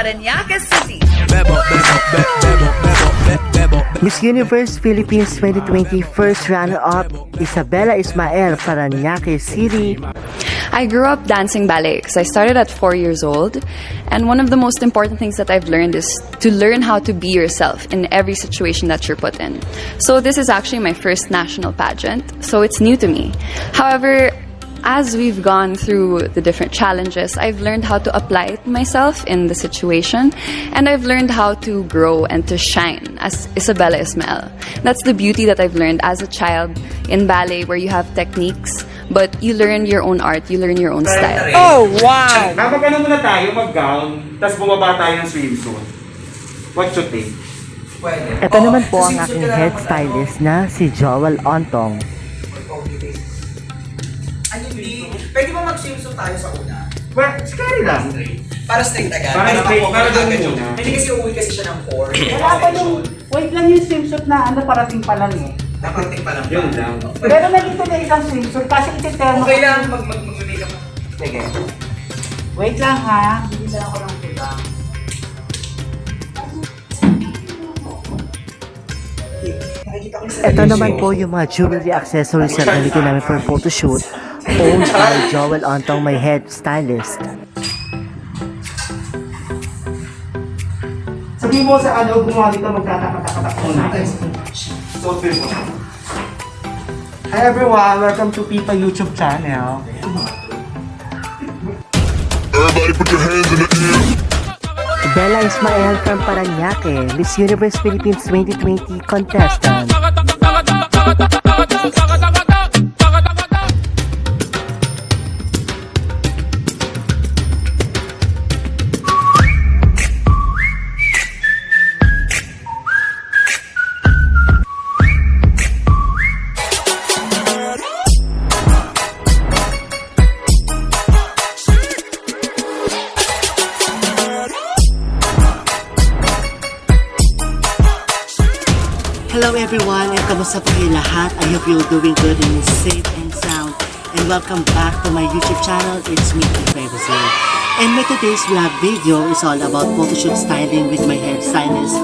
Parañaque City. Miss Universe Philippines 2020 first runner-up, Isabella Ismael, Parañaque City. I grew up dancing ballet because I started at 4 years old. And one of the most important things that I've learned is to learn how to be yourself in every situation that you're put in. So this is actually my first national pageant, so it's new to me. However, as we've gone through the different challenges, I've learned how to apply it myself in the situation, and I've learned how to grow and to shine as Isabella Ismael. That's the beauty that I've learned as a child in ballet, where you have techniques, but you learn your own art, you learn your own style. Oh, wow! Mag-ano muna tayo, mag-gown, tapos bumaba tayo ng swimsuit. What you think? Pwede. Ito naman po ang aking head stylist na si Joel Ontong. Ano hindi? Pwede ba mag-swimsuit tayo sa una? Well, scary lang. Para straight agad. Para Pero straight, ako, para doon agad muna. Hindi kasi uuwi kasi siya ng 4. Wala pa yung, wait lang yung swimsuit na ano, parating pa lang eh. Nakarating pa lang. Yun lang. Pero nandito na isang swimsuit kasi iti-termo. Okay lang, mag-makeup. Sige. Wait lang ha, hindi lang ako lang sila. Ito naman po yung mga jewelry accessories na gamitin namin for photoshoot, owned by Joel Ontong, my head stylist. Sabi mo sa ano, gumawa dito, magtatakatak muna. So, feel mo. Hi everyone, welcome to Pipa YouTube channel. Everybody put your hands in the air. Bella Ismael from Parañaque, Miss Universe Philippines 2020 contestant. Hello everyone, and kamusta po kayo lahat? I hope you're doing good and safe and sound. And welcome back to my YouTube channel. It's me, Brazil. And my today's vlog video is all about photoshoot styling with my hair stylist,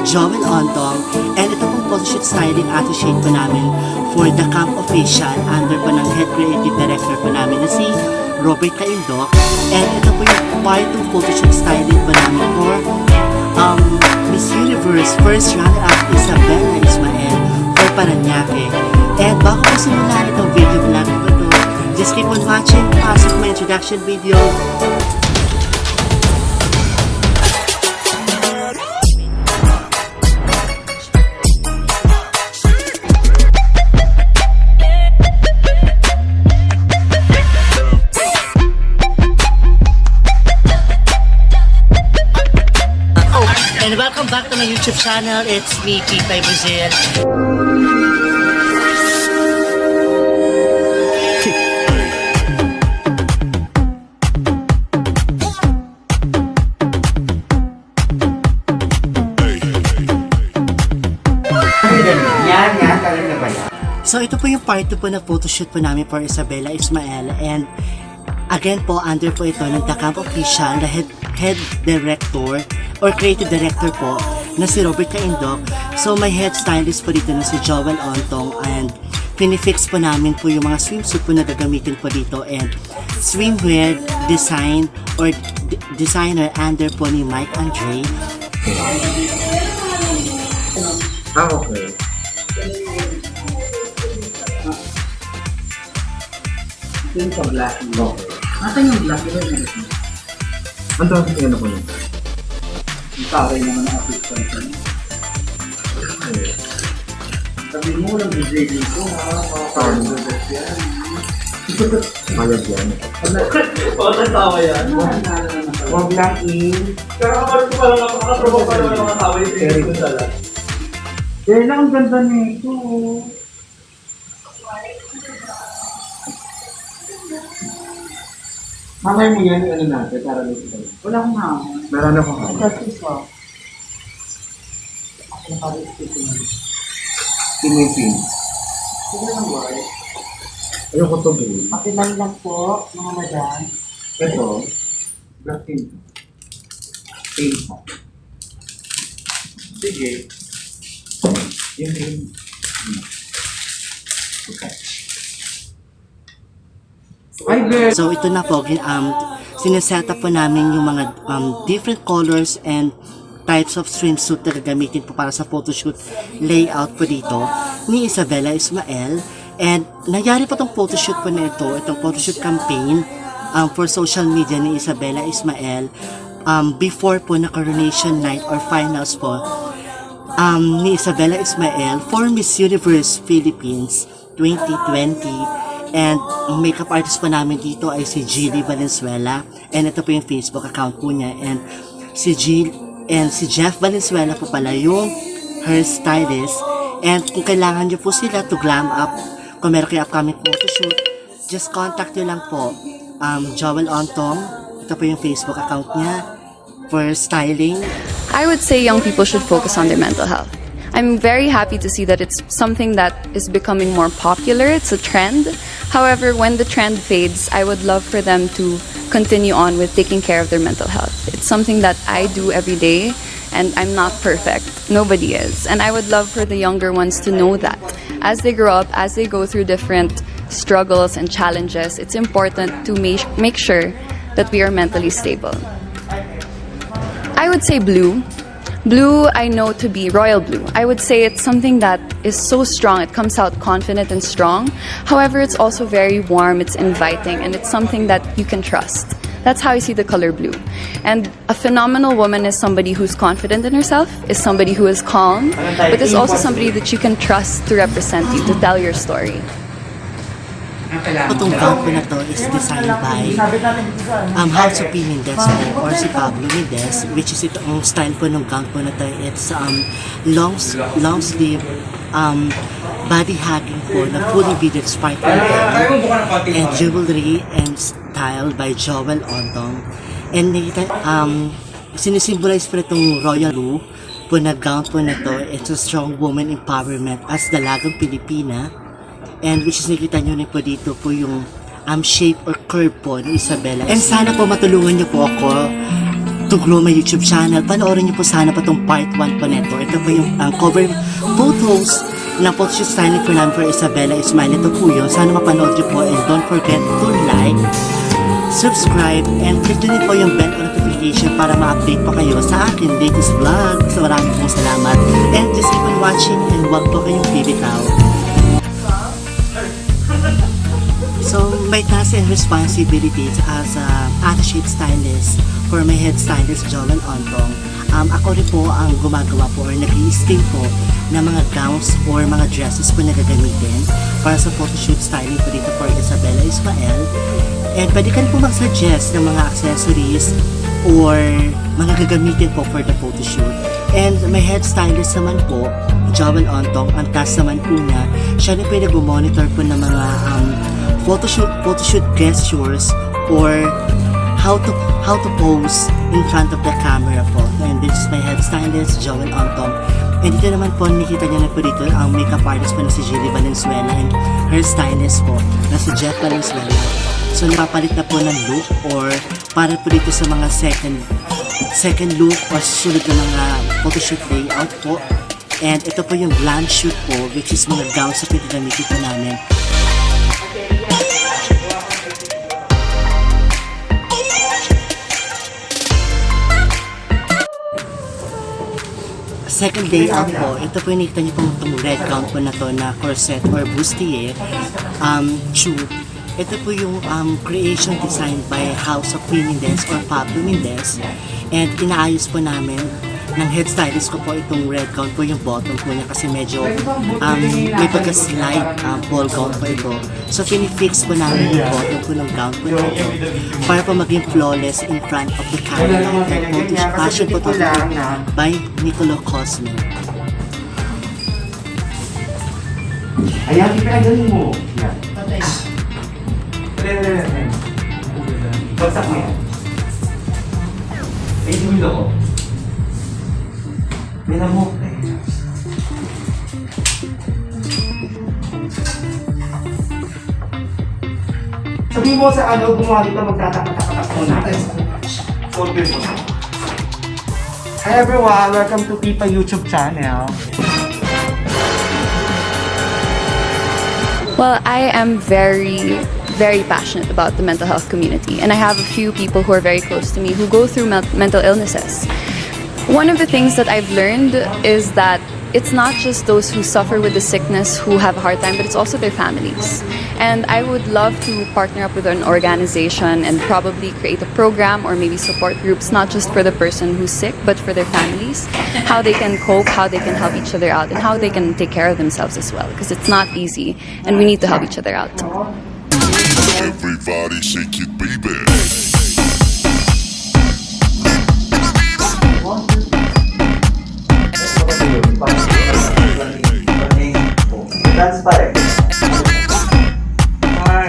Joel Ontong. And ito pong photoshoot styling associate po namin for the camp official under po ng head creative director po namin na si Robert Caindok. And ito po yung part 2 photoshoot styling po namin for Miss Universe first runner-up Isabella Ismael for Parañaque. And bago po simulan itong video vlog ko ito, just keep on watching. Pasok my introduction video. And welcome back to my YouTube channel. It's me, Pipay Brazil. Yan, kaya na ba yan? So ito po yung part 2 po na photoshoot po namin for Isabella Ismael. And again po, under po ito ng The Camp Official, the head director or creative director po na si Robert Caindok. So my head stylist po dito na si Joel Ontong, and pinifix po namin po yung mga swimsuit po na gagamitin po dito, and swimwear design or designer under po ni Mike Andre. Okay. Ito yung pa-black. Nasaan yung black? Ito yung Ang tawag tingin ako nun? yung taray naman ang assistant. Sabi mo lang DJ dito ha, mga parang yan. Mayag yan. Huwag tawa yan. Huwag lang Pero kapag ko parang nakakatrabaho pa naman mga tawa yung tingin ko sa lahat. Yan lang ang ganda nito. Mamay mo yan, ano natin, para dito tayo. Wala akong hamon. Meron ako ka. That's it po. Ako nakarisip ko na. Pinipin. Sige lang boy. Ayoko to, babe. Pakilay lang po, mga madam. Ito, black pink. Paint mo. Sige. Yun rin. Ay, girl! So ito na po, sineset up po namin yung mga different colors and types of swimsuit na gagamitin po para sa photoshoot layout po dito ni Isabella Ismael. And nangyari po itong photoshoot po na itong photoshoot campaign for social media ni Isabella Ismael before po na coronation night or finals po ni Isabella Ismael for Miss Universe Philippines 2020. And ang makeup artist po namin dito ay si Jilly Valenzuela. And ito po yung Facebook account po niya. And si Jeff Valenzuela po pala yung hairstylist. And kung kailangan nyo po sila to glam up, kung meron kayo upcoming photoshoot, just contact nyo lang po Joel Ontong. Ito po yung Facebook account niya for styling. I would say young people should focus on their mental health. I'm very happy to see that it's something that is becoming more popular. It's a trend. However, when the trend fades, I would love for them to continue on with taking care of their mental health. It's something that I do every day, and I'm not perfect. Nobody is. And I would love for the younger ones to know that. As they grow up, as they go through different struggles and challenges, it's important to make sure that we are mentally stable. I would say blue. Blue, I know to be royal blue. I would say it's something that is so strong. It comes out confident and strong. However, it's also very warm, it's inviting, and it's something that you can trust. That's how I see the color blue. And a phenomenal woman is somebody who's confident in herself, is somebody who is calm, but is also somebody that you can trust to represent you, to tell your story. Itong gown po na to is designed by House of P. Mendez po, or si Pablo Mendez, which is itong style po ng gown po na to. It's long sleeve, body hugging po na fully beaded sparkling gown and jewelry and style by Joel Ontong. And sinisimbolize po itong royal blue po na gown po na to. It's a strong woman empowerment as dalagang Pilipina. And which is nakita nyo rin po dito po yung shape or curve po ni Isabella. And sana po matulungan nyo po ako to grow my YouTube channel. Panoorin nyo po sana pa tong part 1 po neto. Ito po yung cover photos na photoshoot styling po namin for Isabella Ismael. Ito po yun. Sana mapanood nyo po. And don't forget to like, subscribe, and click nyo din po yung bell notification para ma-update po kayo sa akin latest vlog. So maraming pong salamat. And just keep on watching and huwag po kayong bibitaw. So, my task and responsibilities as attaché stylist for my head stylist, Joel Ontong. Ako rin po ang gumagawa po or nag-i-steam po ng mga gowns or mga dresses po na gagamitin para sa photoshoot styling po dito for Isabella Ismael. And pwede ka rin po mag-suggest ng mga accessories or mga gagamitin po for the photoshoot. And my head stylist naman po, Joel Ontong, ang task naman po niya, siya rin po yung nag-monitor po ng mga photoshoot gestures or how to pose in front of the camera po. And this is my head stylist, Joel Ontong. And dito naman po, nakita niyo na po dito ang makeup artist po na si Jilly Valenzuela and hairstylist po na si Jeff Valenzuela. So napapalit na po ng look or para po dito sa mga second look or susunod na mga photoshoot layout po. And ito po yung glam shoot po, which is mga gowns na pinagamitin po namin. Second day out po, ito po yung nakita niyo po itong red gown po na to na corset or bustier tube. Ito po yung creation designed by House of P. Mendez or Pablo Mendez. And inaayos po namin ng head stylist ko po itong red gown po yung bottom po niya kasi medyo may pagka-slide ball gown po ito. So pinifix po namin yung bottom po ng gown po na ito para po maging flawless in front of the camera. And photo fashion po ito by Nicolo Cosme. Ayan, ipinagaling mo. Yan. Bagsak mo yan. Ay, dumilo ko. Mira mo. Sabi mo sa gumawa dito, magtatapak-tapak muna. Solve mo. Hi everyone, welcome to Pipa YouTube channel. Well, I am very, very passionate about the mental health community, and I have a few people who are very close to me who go through mental illnesses. One of the things that I've learned is that it's not just those who suffer with the sickness who have a hard time, but it's also their families. And I would love to partner up with an organization and probably create a program or maybe support groups, not just for the person who's sick, but for their families, how they can cope, how they can help each other out, and how they can take care of themselves as well, because it's not easy, and we need to help each other out. Everybody shake it, baby. Dance pa rin.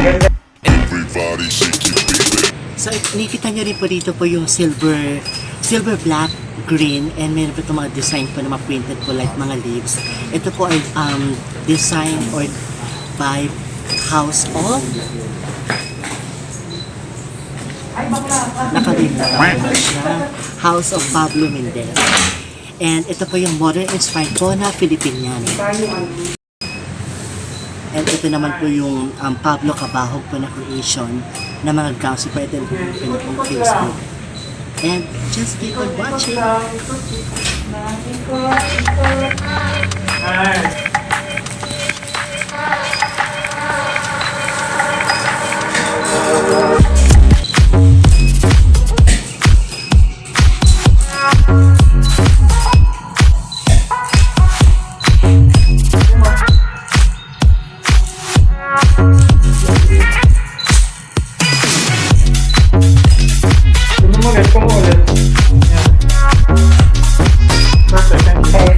Ganda. Everybody shake it, baby. So, nakikita nyo rin po dito po yung silver, black, green, and meron po itong mga design po na printed po like mga leaves. Ito po ay design or by House of nakalimutan ko siya. House of Pablo Mendez. And ito po yung modern inspired po na Filipinian. And ito naman po yung Pablo Cabahog po na creation na mga grounds. So, pwede po yung Facebook. And just keep on watching. Come on, ulit. Yeah. Perfect. Okay.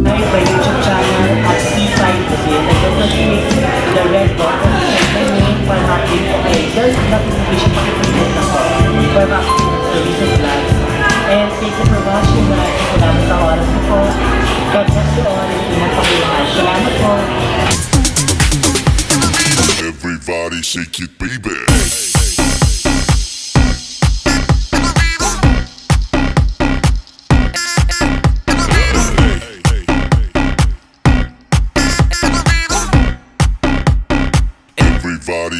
My YouTube channel at P5 Brazil. And don't forget the red button to check my name for update po kayo. Just notification pakipindot ako for update sa recent vlogs. And thank you for watching. Maraming salamat sa oras niyo po. God bless you all. Ingat po kayo lahat. Salamat po. Everybody shake it, baby.